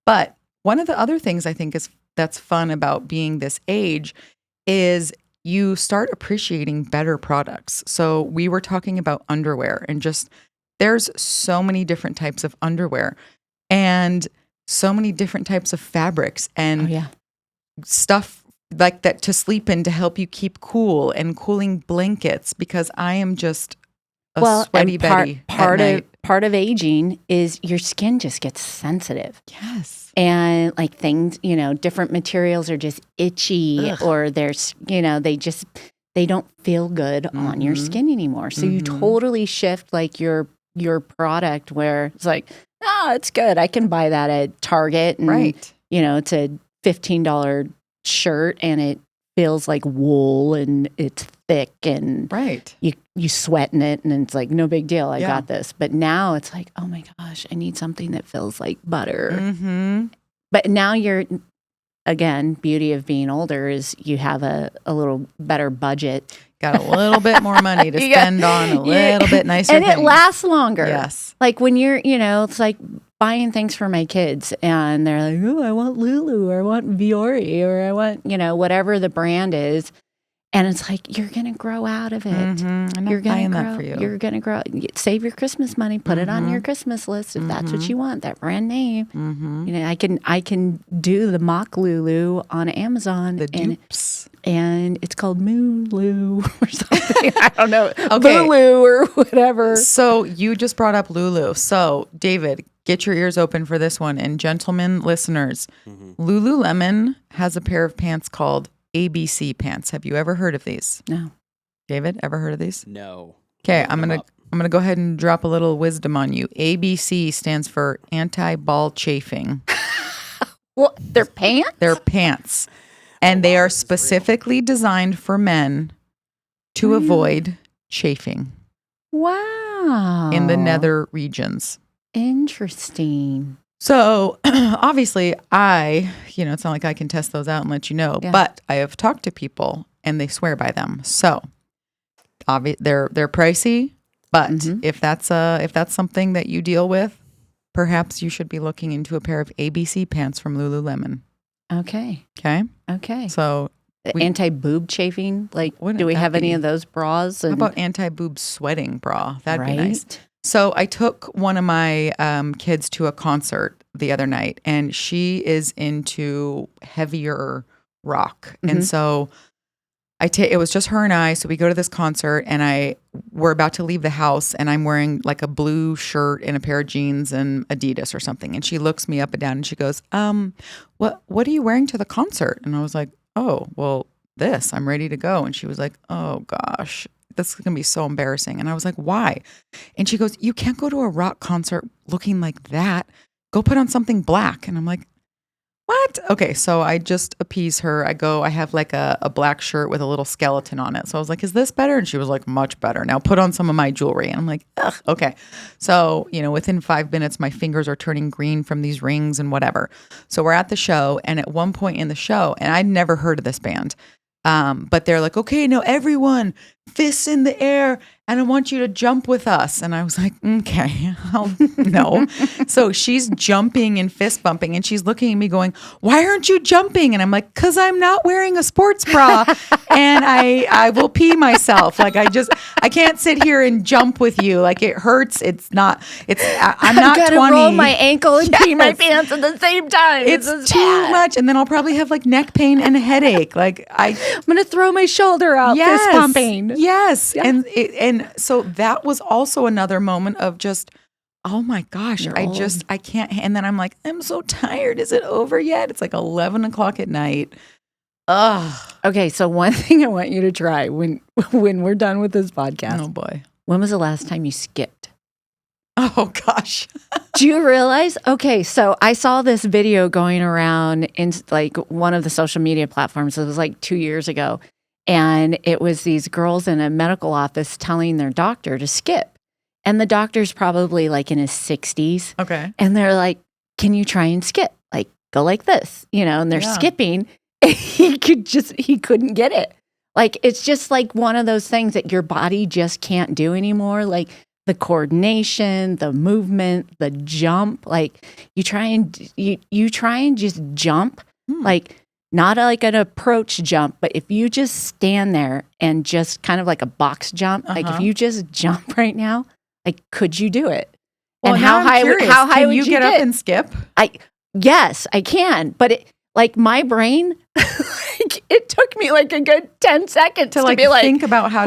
But one of the other things I think that's fun about being this age is you start appreciating better products. So we were talking about underwear, and just there's so many different types of underwear and so many different types of fabrics and stuff like that to sleep in to help you keep cool, and cooling blankets, because I am just a sweaty Betty. Part of aging is your skin just gets sensitive. Yes. And like things, different materials are just itchy. Ugh. Or there's, they don't feel good on your skin anymore. So you totally shift like your product where it's like, it's good. I can buy that at Target. And, Right. It's a $15 shirt and it feels like wool and it's thick and Right. you sweat in it and it's like no big deal. I Yeah. got this. But now it's like, oh my gosh, I need something that feels like butter. Mm-hmm. But now again, beauty of being older is you have a little better budget. Got a little bit more money to spend on a little bit nicer and it things. lasts longer. Yes. Like when you're, it's like buying things for my kids and they're like, oh, I want Lulu or I want Viore or I want, whatever the brand is. And it's like, you're going to grow out of it. Mm-hmm. I'm not You're going buying to grow. that for you. You're going to grow. Save your Christmas money. Put it on your Christmas list if that's what you want. That brand name. Mm-hmm. I can do the mock Lulu on Amazon. The dupes. And it's called Moon Lou or something. I don't know. Okay. Lulu or whatever. So you just brought up Lulu. So David, get your ears open for this one. And gentlemen listeners, Lululemon has a pair of pants called ABC pants. Have you ever heard of these? No. David, ever heard of these? No. Okay, I'm gonna go ahead and drop a little wisdom on you. ABC stands for anti-ball chafing. Well, they're pants? They're pants. And they are specifically designed for men to avoid chafing Wow. in the nether regions. Interesting. So obviously it's not like I can test those out and let you know, but I have talked to people and they swear by them. So they're pricey, but if that's something that you deal with, perhaps you should be looking into a pair of ABC pants from Lululemon. Okay. Okay. So anti-boob chafing, like, do we have any of those bras? How about anti-boob sweating bra? That'd be Right? nice. So I took one of my kids to a concert the other night, and she is into heavier rock. And so it was just her and I. So we go to this concert, and we're about to leave the house, and I'm wearing like a blue shirt and a pair of jeans and Adidas or something. And she looks me up and down, and she goes, what are you wearing to the concert? And I was like, oh, well, I'm ready to go. And she was like, oh gosh, this is going to be so embarrassing. And I was like, why? And she goes, you can't go to a rock concert looking like that. Go put on something black. And I'm like, what? Okay. So I just appease her. I have like a black shirt with a little skeleton on it. So I was like, is this better? And she was like, much better. Now put on some of my jewelry. And I'm like, ugh, okay. So, within 5 minutes, my fingers are turning green from these rings and whatever. So we're at the show. And at one point in the show, and I'd never heard of this band, but they're like, okay, now everyone, fists in the air, and I want you to jump with us. And I was like, okay, no. So she's jumping and fist bumping, and she's looking at me going, why aren't you jumping? And I'm like, because I'm not wearing a sports bra, and I will pee myself. Like, I can't sit here and jump with you. Like, it hurts. I'm not 20. Roll my ankle and pee my pants at the same time. It's too much. And then I'll probably have like neck pain and a headache. Like I'm going to throw my shoulder out, fist pumping. Yes. Yeah. And so that was also another moment of just, oh my gosh, I can't. And then I'm like, I'm so tired. Is it over yet? It's like 11 o'clock at night. Ugh. Okay. So one thing I want you to try when we're done with this podcast. Oh boy. When was the last time you skipped? Oh gosh. Do you realize? Okay, so I saw this video going around in like one of the social media platforms. It was like 2 years ago. And it was these girls in a medical office telling their doctor to skip. And the doctor's probably like in his 60s. Okay. And they're like, can you try and skip? Like, go like this, and they're skipping. He couldn't get it. Like, it's just like one of those things that your body just can't do anymore. Like, the coordination, the movement, the jump, like you try and just jump, like not like an approach jump, but if you just stand there and just kind of like a box jump, like if you just jump right now, like could you do it? Well, and how high would you get up and skip? Yes, I can, but my brain, like, it took me like a good 10 seconds to be like, think about how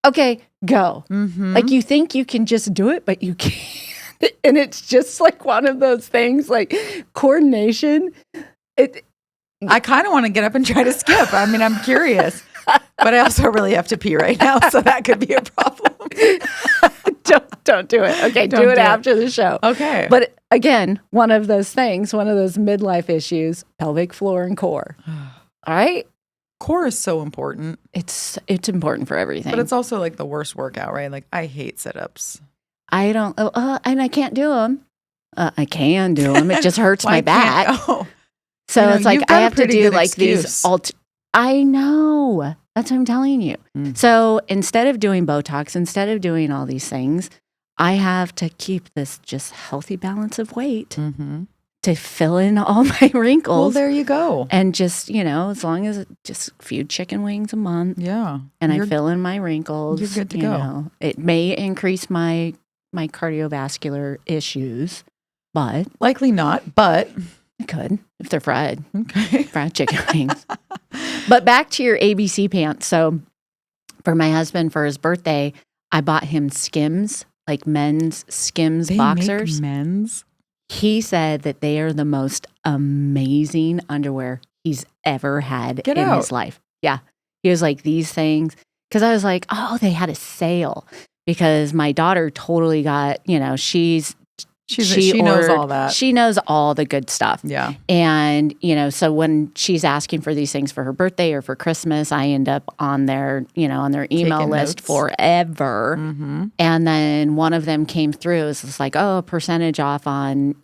okay, go. Mm-hmm. Like you think you can just do it, but you can't. And it's just like one of those things, like coordination. I kind of want to get up and try to skip. I mean, I'm curious, but I also really have to pee right now, so that could be a problem. Don't do it. Okay, do it after the show. Okay. But again, one of those things, one of those midlife issues, pelvic floor and core. All right? Core is so important. It's important for everything. But it's also like the worst workout, right? Like I hate sit-ups. I don't, and I can't do them. I can do them. It just hurts my back. So it's like I have to do like these. I know. That's what I'm telling you. So instead of doing Botox, instead of doing all these things, I have to keep this just healthy balance of weight to fill in all my wrinkles. Well, there you go. And just, as long as just a few chicken wings a month. Yeah. And I fill in my wrinkles. You're good to go. It may increase my cardiovascular issues, but likely not, but it could if they're fried. Okay. Fried chicken wings. But back to your ABC pants. So for my husband, for his birthday, I bought him Skims, like men's Skims boxers. Make men's? He said that they are the most amazing underwear he's ever had his life. Yeah. He was like, these things. Because I was like, oh, they had a sale. Because my daughter totally got, she's She knows all that. She knows all the good stuff. Yeah. And, so when she's asking for these things for her birthday or for Christmas, I end up on their, on their email Taking list notes. forever. Mm-hmm. And then one of them came through. It was just like, a percentage off on,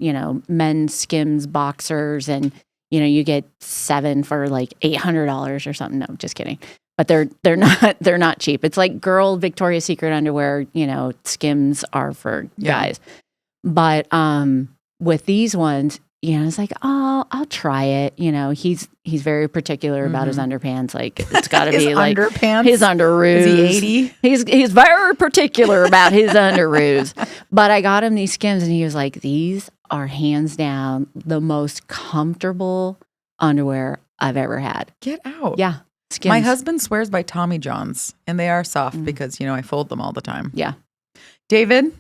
men's Skims boxers. And, you get 7 for like $800 or something. No, just kidding. But they're not cheap. It's like girl Victoria's Secret underwear, Skims are for guys. But with these ones, it's like, oh, I'll try it. He's very particular about his underpants. Like it's got to be like underpants? His underoos. Is he 80? He's very particular about his underoos. But I got him these Skims, and he was like, these are hands down the most comfortable underwear I've ever had. Get out. Yeah. Skims. My husband swears by Tommy John's, and they are soft because, I fold them all the time. Yeah. David?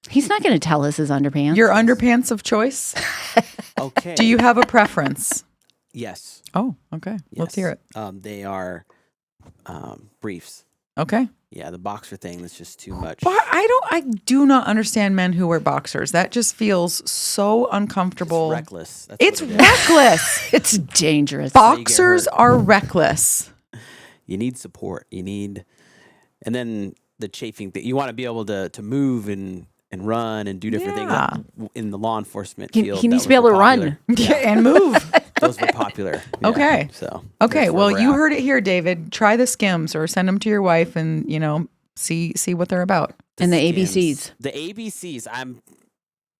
He's not going to tell us his underpants. Your underpants of choice? Okay. Do you have a preference? Yes. Oh, okay. Yes. Let's hear it. They are briefs. Okay. Yeah, the boxer thing, that's just too much. But I do not understand men who wear boxers. That just feels so uncomfortable. It's reckless. That's It's what it is. reckless. It's dangerous. Boxers are reckless. You need support. And then the chafing thing. You want to be able to move and run and do different things. In the law enforcement field. He needs to be able to run. Yeah, and move. Those were popular. Yeah, Okay. So Okay, that's where well, we're you at. heard it here, David. Try the Skims or send them to your wife and, see what they're about. And the Skims. ABCs. The ABCs.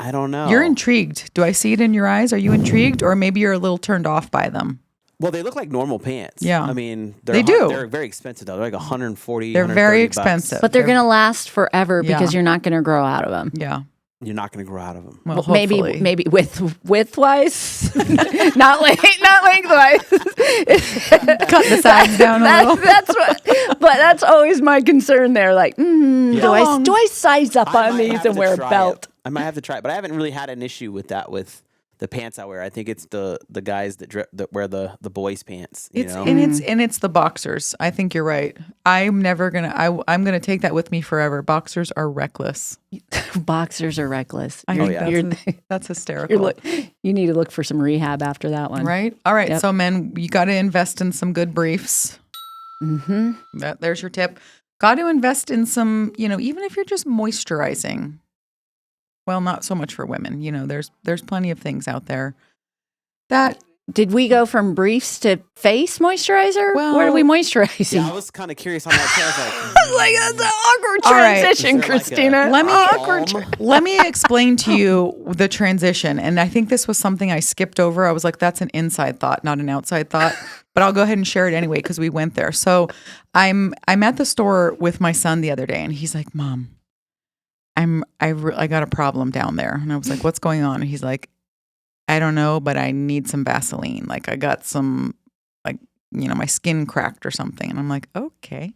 I don't know. You're intrigued. Do I see it in your eyes? Are you intrigued? Or maybe you're a little turned off by them? Well, they look like normal pants. Yeah. I mean, They do. They're very expensive though. They're like 140. They're very 130 expensive. bucks. But they're going to last forever Yeah. because you're not going to grow out of them. Yeah. You're not going to grow out of them. Well, maybe hopefully. widthwise, not lengthwise. Cut the sides down a little. But that's always my concern there. Like, do I size up I on might these have and to wear a try belt? it. I might have to try it, but I haven't really had an issue with that with the pants I wear. I think it's the guys that wear the boys' pants. You know? And it's the boxers. I think you're right. I'm never gonna. I'm gonna take that with me forever. Boxers are reckless. Boxers are reckless. I think that's hysterical. You need to look for some rehab after that one. Right? All right. Yep. So, men, you got to invest in some good briefs. Mm-hmm. There's your tip. Got to invest in some, even if you're just moisturizing. Well, not so much for women. There's plenty of things out there that. Did we go from briefs to face moisturizer? Well, where are we moisturizing? Yeah, I was kind of curious on that too. I was Like that's an awkward All right. transition, Is there like Christina. Let me explain to you the transition. And I think this was something I skipped over. I was like, that's an inside thought, not an outside thought. But I'll go ahead and share it anyway because we went there. So I'm at the store with my son the other day, and he's like, "Mom, I got a problem down there." And I was like, "What's going on?" And he's like, "I don't know, but I need some Vaseline. Like I got some, my skin cracked or something." And I'm like, "Okay.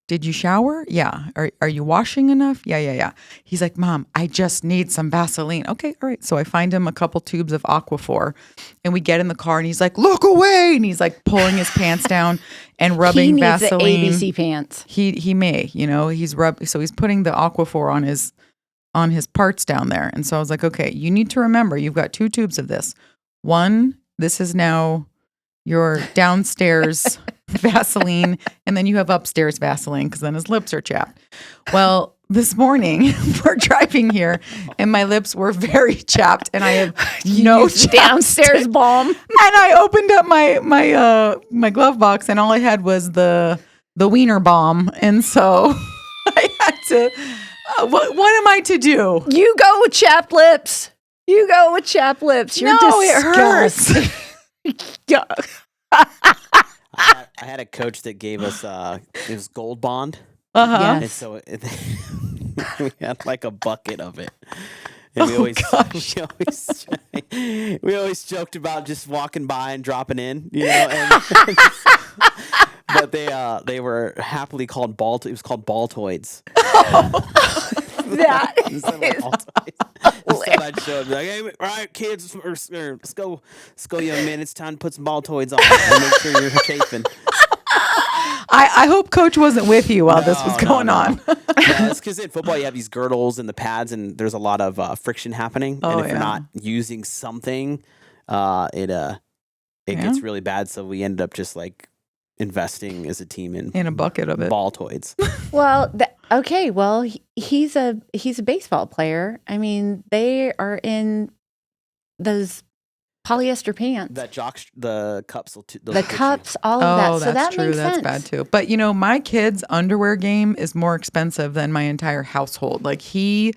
Did you shower? Yeah. Are you washing enough? Yeah. He's like, "Mom, I just need some Vaseline." Okay, all right. So I find him a couple tubes of Aquaphor, and we get in the car, and he's like, "Look away!" And he's like pulling his pants down and rubbing he needs Vaseline. the ABC pants. He may, he's he's putting the Aquaphor on his parts down there. And so I was like, "Okay, you need to remember, you've got 2 tubes of this. One, this is now your downstairs Vaseline, and then you have upstairs Vaseline because then his lips are chapped." Well, this morning we're driving here, and my lips were very chapped, and I have no downstairs balm. And I opened up my glove box, and all I had was the wiener balm, and so I had to. What am I to do? You go with chapped lips. You're No, it hurts. I had a coach that gave us it was Gold Bond, Uh-huh. Yes. and so we had like a bucket of it. And we always joked about just walking by and dropping in, but they were happily called it was called Baltoids. That Instead I'd show up, like, "Hey, all right, kids, let's go, young man. It's time to put some Baltoids on and make sure you're chafing." I hope Coach wasn't with you while this was going on. It's because in football you have these girdles and the pads, and there's a lot of friction happening. And if you're not using something, it gets really bad. So we ended up just like investing as a team in a bucket of it. Baltoids. Well, okay. Well, he's a baseball player. I mean, they are in those polyester pants. The cups. The cups, all of that. So that's that true. makes That's sense. bad too. But my kid's underwear game is more expensive than my entire household. Like he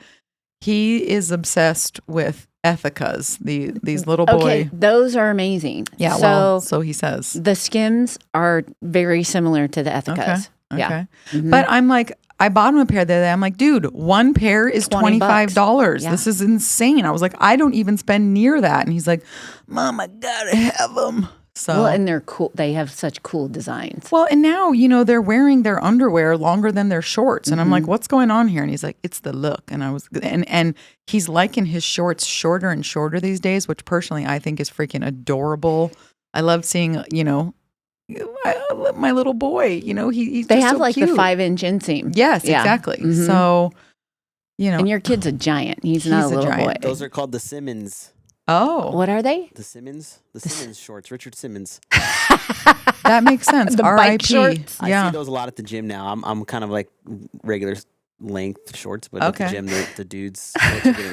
is obsessed with Ethicas. These little boy. Okay, those are amazing. Yeah. So he says the Skims are very similar to the Ethicas. Okay. Yeah. Mm-hmm. But I'm like, I bought him a pair the other day. I'm like, dude, one pair is $25. Yeah. This is insane. I was like, I don't even spend near that. And he's like, Mom, I gotta have them. So well, and they're cool. They have such cool designs. Well, and now, they're wearing their underwear longer than their shorts. And I'm like, what's going on here? And he's like, it's the look. And I was, and he's liking his shorts shorter and shorter these days, which personally I think is freaking adorable. I love seeing, my little boy, he's they just have so like cute. the 5-inch inseam. Yes, exactly. Mm-hmm. So, and your kid's a giant. He's not a little boy. Those are called the Simmons. Oh. What are they? The Simmons shorts. Richard Simmons. That makes sense. The bike shorts. I see those a lot at the gym now. I'm kind of like regular length shorts, but at the gym, the dudes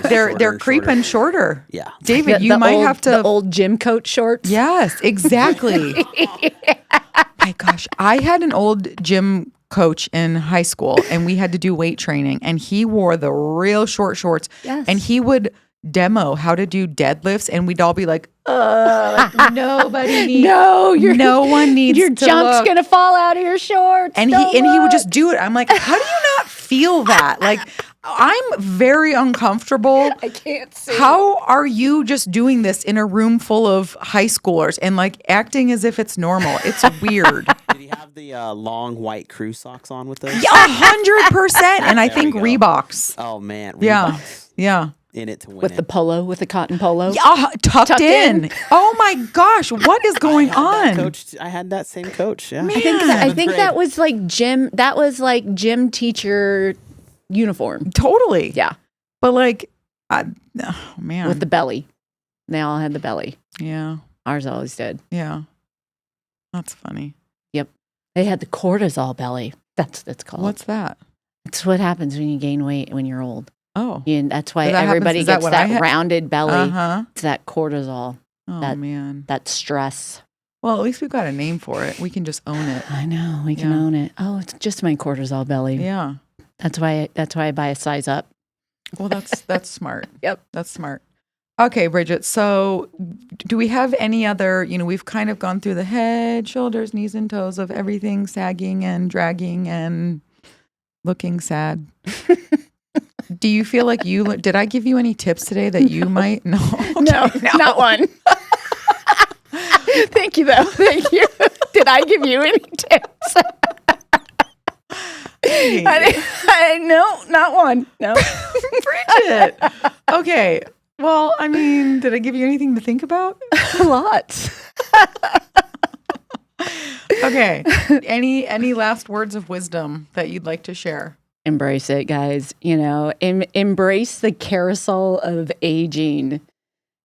they're creeping shorter. Yeah, David, you might have to the old gym coat shorts. Yes, exactly. My gosh, I had an old gym coach in high school, and we had to do weight training, and he wore the real short shorts, and he would demo how to do deadlifts, and we'd all be like, nobody needs no one needs your to jump's look. gonna fall out of your shorts. And he would just do it. I'm like, how do you not feel that? Like, I'm very uncomfortable. I can't see. How are you just doing this in a room full of high schoolers and like acting as if it's normal? It's weird. Did he have the long white crew socks on with those? 100%. And I think Reeboks. Oh man, Reeboks. Yeah. In it to win with the polo, with the cotton polo. Yeah, tucked in. Oh my gosh, what is going on? I had that same coach. Yeah. I think that was like gym. That was like gym teacher uniform. Totally. Yeah. But like, oh man. With the belly. They all had the belly. Yeah. Ours always did. Yeah. That's funny. Yep. They had the cortisol belly. That's what it's called. What's that? It's what happens when you gain weight when you're old. Oh. And that's why everybody gets that rounded belly. Uh-huh. It's that cortisol. Oh, man. That stress. Well, at least we've got a name for it. We can just own it. I know. We can own it. Oh, it's just my cortisol belly. Yeah. That's why I buy a size up. Well, that's smart. Yep. That's smart. Okay, Bridget. So do we have any other, we've kind of gone through the head, shoulders, knees, and toes of everything sagging and dragging and looking sad. Do you feel like did I give you any tips today that you might? No. Okay, no, not one. Thank you, though. Thank you. Did I give you any tips? No, not one. No. Bridget. Okay. Well, I mean, did I give you anything to think about? Lots. Okay. Any last words of wisdom that you'd like to share? Embrace it, guys. Embrace the carousel of aging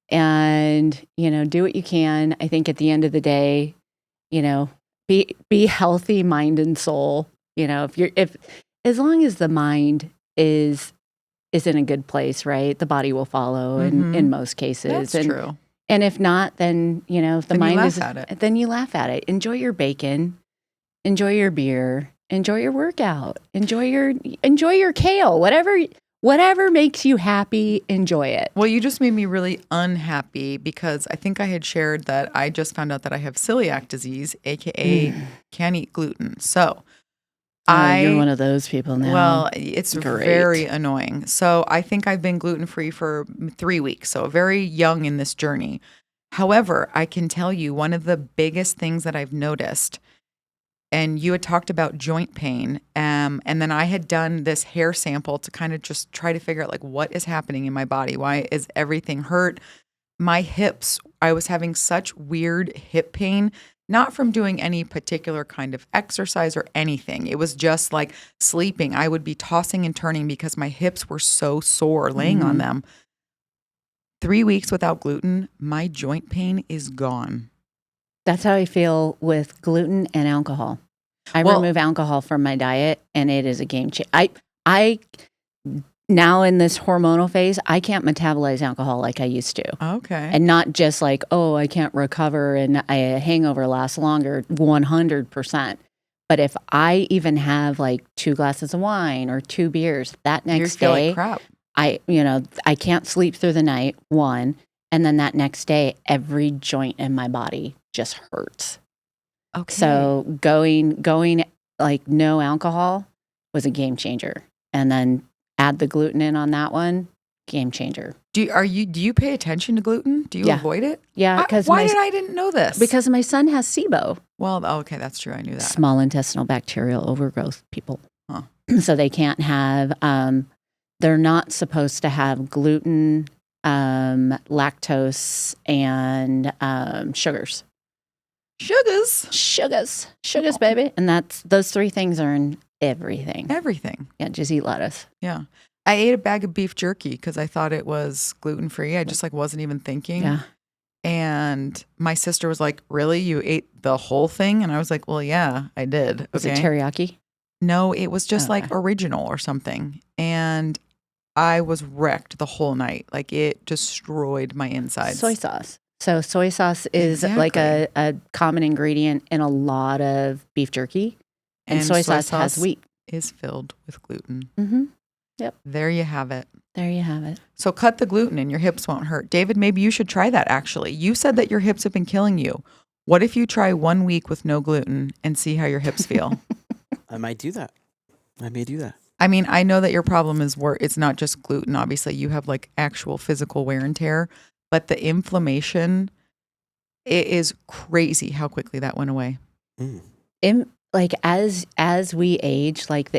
and, do what you can. I think at the end of the day, be healthy mind and soul. If as long as the mind is in a good place, right? The body will follow in most cases. That's true. And if not, then, if the mind is, then you laugh at it. Enjoy your bacon, enjoy your beer, enjoy your workout, enjoy your kale, whatever makes you happy, enjoy it. Well, you just made me really unhappy because I think I had shared that I just found out that I have celiac disease, AKA can't eat gluten. So you're one of those people now. Well, it's very annoying. So I think I've been gluten-free for 3 weeks, so very young in this journey. However, I can tell you one of the biggest things that I've noticed, and you had talked about joint pain, and then I had done this hair sample to kind of just try to figure out like what is happening in my body. Why is everything hurt? My hips, I was having such weird hip pain not from doing any particular kind of exercise or anything. It was just like sleeping. I would be tossing and turning because my hips were so sore laying on them. 3 weeks without gluten, my joint pain is gone. That's how I feel with gluten and alcohol. I remove alcohol from my diet, and it is a game changer. I now in this hormonal phase, I can't metabolize alcohol like I used to. Okay. And not just like, oh, I can't recover and a hangover lasts longer, 100%. But if I even have like 2 glasses of wine or 2 beers, that next feel day, like crap. I can't sleep through the night, one. And then that next day, every joint in my body just hurts. Okay. So going like no alcohol was a game changer. And then add the gluten in on that one, game changer. Do you pay attention to gluten? Do you avoid it? Yeah, because why did I didn't know this? Because my son has SIBO. Well, okay, that's true. I knew that. Small intestinal bacterial overgrowth, people. Huh. So they can't have. They're not supposed to have gluten, lactose, and sugars. Sugars, baby. And those 3 things are in everything. Everything. Yeah, just eat lettuce. Yeah. I ate a bag of beef jerky because I thought it was gluten-free. I just wasn't even thinking. Yeah. And my sister was like, really? You ate the whole thing? And I was like, well, yeah, I did. Was it teriyaki? No, it was just like original or something. And I was wrecked the whole night. Like it destroyed my insides. Soy sauce. So soy sauce is like a common ingredient in a lot of beef jerky. And soy sauce has wheat. Is filled with gluten. Mm-hmm. Yep. There you have it. There you have it. So cut the gluten and your hips won't hurt. David, maybe you should try that actually. You said that your hips have been killing you. What if you try 1 week with no gluten and see how your hips feel? I might do that. I may do that. I mean, I know that your problem is it's not just gluten. Obviously, you have like actual physical wear and tear, but the inflammation, it is crazy how quickly that went away. Like as we age, like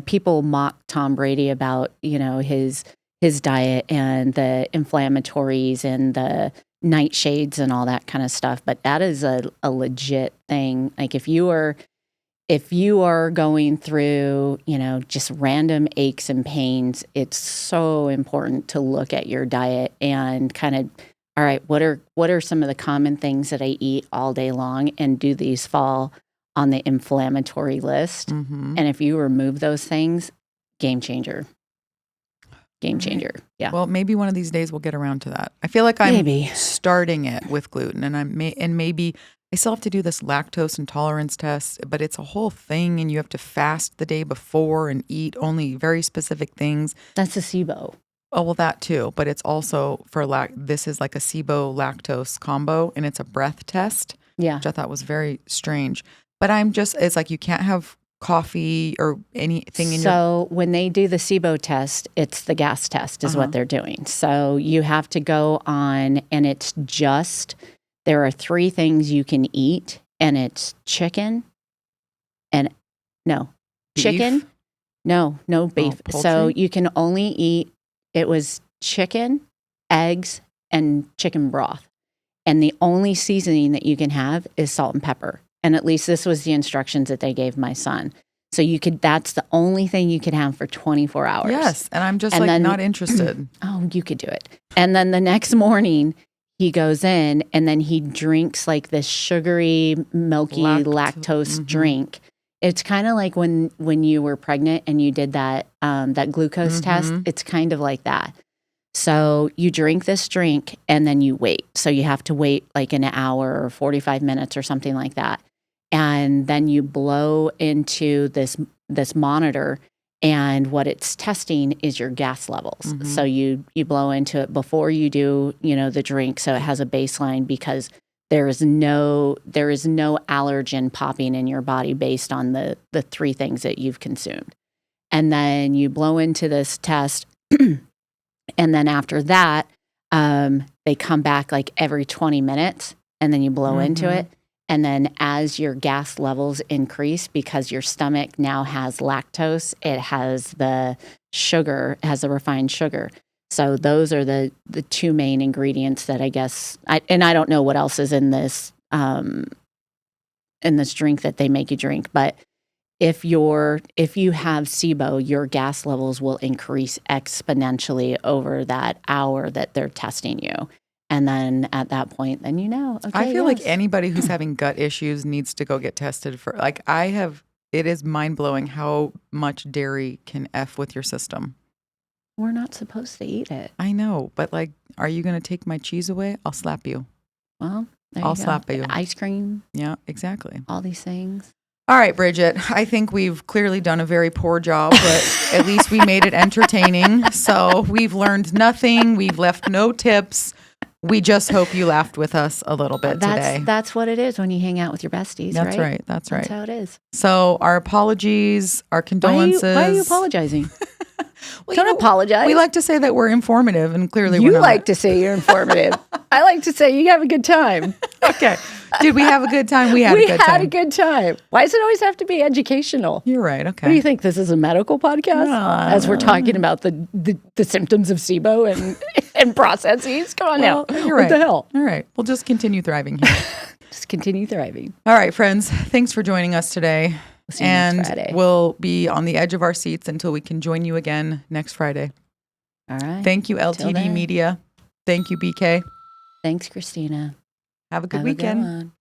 people mock Tom Brady about, his diet and the inflammatories and the nightshades and all that kind of stuff. But that is a legit thing. Like if you are going through, just random aches and pains, it's so important to look at your diet and kind of, all right, what are some of the common things that I eat all day long, and do these fall on the inflammatory list? Mm-hmm. And if you remove those things, game changer. Game changer. Yeah. Well, maybe one of these days we'll get around to that. I feel like I'm starting it with gluten, and maybe I still have to do this lactose intolerance test, but it's a whole thing, and you have to fast the day before and eat only very specific things. That's a SIBO. Oh, well, that too. But it's also for this is like a SIBO lactose combo, and it's a breath test. Yeah. Which I thought was very strange. But it's like you can't have coffee or anything in So when they do the SIBO test, it's the gas test is what they're doing. So you have to go on, and it's there are 3 things you can eat, and it's chicken and beef? chicken. No beef. Poultry? So you can only eat, it was chicken, eggs, and chicken broth. And the only seasoning that you can have is salt and pepper. And at least this was the instructions that they gave my son. So that's the only thing you could have for 24 hours. Yes. And I'm just not interested. Oh, you could do it. And then the next morning he goes in, and then he drinks like this sugary, milky lactose drink. It's kind of like when you were pregnant and you did that glucose test. It's kind of like that. So you drink this drink and then you wait. So you have to wait like an hour or 45 minutes or something like that. And then you blow into this monitor, and what it's testing is your gas levels. So you blow into it before you do, the drink. So it has a baseline, because there is no allergen popping in your body based on the 3 things that you've consumed. And then you blow into this test. And then after that, they come back like every 20 minutes, and then you blow into it. And then as your gas levels increase, because your stomach now has lactose, it has the sugar, it has the refined sugar. So those are the 2 main ingredients that I guess, I don't know what else is in this in this drink that they make you drink. But if you have SIBO, your gas levels will increase exponentially over that hour that they're testing you. And then at that point, then okay, I feel like anybody who's having gut issues needs to go get tested for, like, it is mind blowing how much dairy can F with your system. We're not supposed to eat it. I know, but like, are you going to take my cheese away? I'll slap you. Well, I'll slap you. Ice cream. Yeah, exactly. All these things. All right, Bridget, I think we've clearly done a very poor job, but at least we made it entertaining. So we've learned nothing. We've left no tips. We just hope you laughed with us a little bit today. That's what it is when you hang out with your besties, That's right? right. That's right. That's how it is. So our apologies, our condolences. Why are you apologizing? Don't apologize. We like to say that we're informative, and clearly we're You not. like to say you're informative. I like to say you have a good time. Okay. Did we have a good time? We had a good time. Why does it always have to be educational? You're right. Okay. What do you think? This is a medical podcast? As we're talking about the symptoms of SIBO and processes? Come on now. You're right. What the hell? All right. We'll just continue thriving here. Just continue thriving. All right, friends. Thanks for joining us today. We'll see you next Friday. We'll be on the edge of our seats until we can join you again next Friday. All right. Thank you, LTD Media. Thank you, BK. Thanks, Christina. Have a good weekend. Good one.